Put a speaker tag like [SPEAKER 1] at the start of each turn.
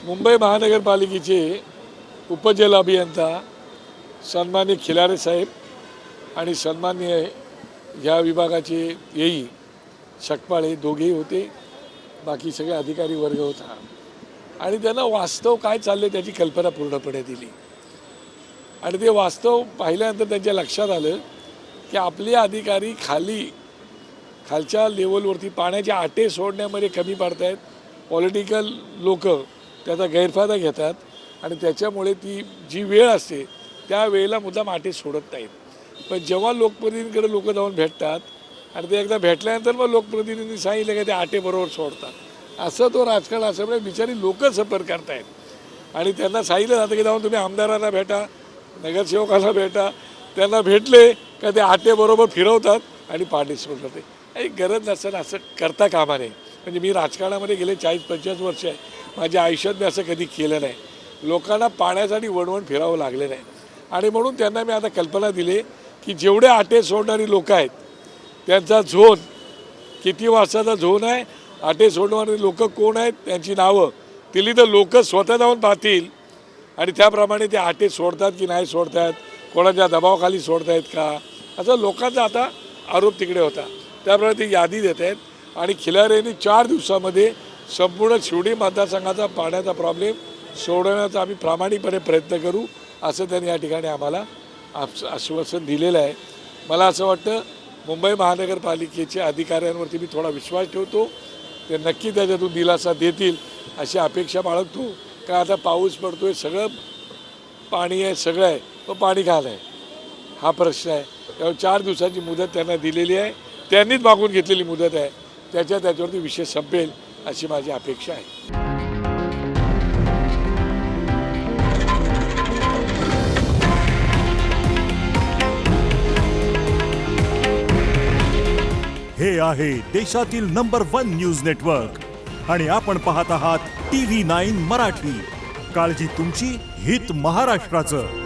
[SPEAKER 1] मुंबई महानगरपालिकेचे उपजल अभियंता सन्माननीय खिलारे साहेब आणि सन्माननीय ह्या विभागाचे येई शकपाळे दोघेही होते, बाकी सगळे अधिकारी वर्ग होता आणि त्यांना वास्तव काय चालले त्याची कल्पना पूर्णपणे दिली आणि ते वास्तव पाहिल्यानंतर त्यांच्या लक्षात आलं की आपले अधिकारी खालच्या लेवलवरती पाण्याच्या आटे सोडण्यामध्ये कमी पडत आहेत. पॉलिटिकल लोक त्याचा गैरफायदा घेतात आणि त्याच्यामुळे ती जी वेळ असते त्या वेळेला मुद्दाम आटे सोडत नाहीत. पण जेव्हा लोकप्रतिनिधींकडे लोक जाऊन भेटतात आणि ते एकदा भेटल्यानंतर मग लोकप्रतिनिधींनी सांगितलं की ते आटे बरोबर सोडतात, असं तो राजकारण असल्यामुळे बिचारी लोक सफर करतायत आणि त्यांना सांगितलं जातं की जाऊन तुम्ही आमदारांना भेटा, नगरसेवकाला भेटा. त्यांना भेटले का ते आटे बरोबर फिरवतात आणि पाणी सोडतात. काही गरज नसेल असं करता कामा नये. म्हणजे मी राजकारणामध्ये गेले 40-45 वर्ष आहे, माझ्या आयुष्यात मी असं कधी केलं नाही. लोकांना पाण्यासाठी वणवण फिरावं लागले नाही आणि म्हणून त्यांना मी आता कल्पना दिली की जेवढे आटे सोडणारी लोक आहेत त्यांचा झोन किती वाजताचा झोन आहे, आटे सोडणारी लोक कोण आहेत त्यांची नावं दिली तर लोक स्वतः जाऊन पाहतील आणि त्याप्रमाणे ते आटे सोडतात की नाही सोडतात, कोणाच्या दबावाखाली सोडतायत का, असं लोकांचा आता आरोप तिकडे होता. त्याप्रमाणे ती यादी देत आहेत आणि खिलाऱ्यांनी 4 दिवसामध्ये संपूर्ण शिवडी मतदारसंघाचा पाण्याचा प्रॉब्लेम सोडवण्याचा आम्ही प्रामाणिकपणे प्रयत्न करू असं त्यांनी या ठिकाणी आम्हाला आश्वासन दिलेलं आहे. मला असं वाटतं मुंबई महानगरपालिकेच्या अधिकाऱ्यांवरती मी थोडा विश्वास ठेवतो, ते नक्की त्याच्यातून दिलासा देतील अशी अपेक्षा बाळगतो. का आता पाऊस पडतोय, सगळं पाणी आहे, सगळं आहे, तो पाणी घाल आहे हा प्रश्न आहे. त्यामुळे 4 दिवसाची मुदत त्यांना दिलेली आहे, त्यांनीच मागून घेतलेली मुदत आहे, त्याच्यावरती विषय संपेल अशी माझी अपेक्षा आहे.
[SPEAKER 2] हे आहे देशातील नंबर 1 न्यूज नेटवर्क आणि आपण पाहत आहात TV9 मराठी. काळजी तुमची, हित महाराष्ट्राचं.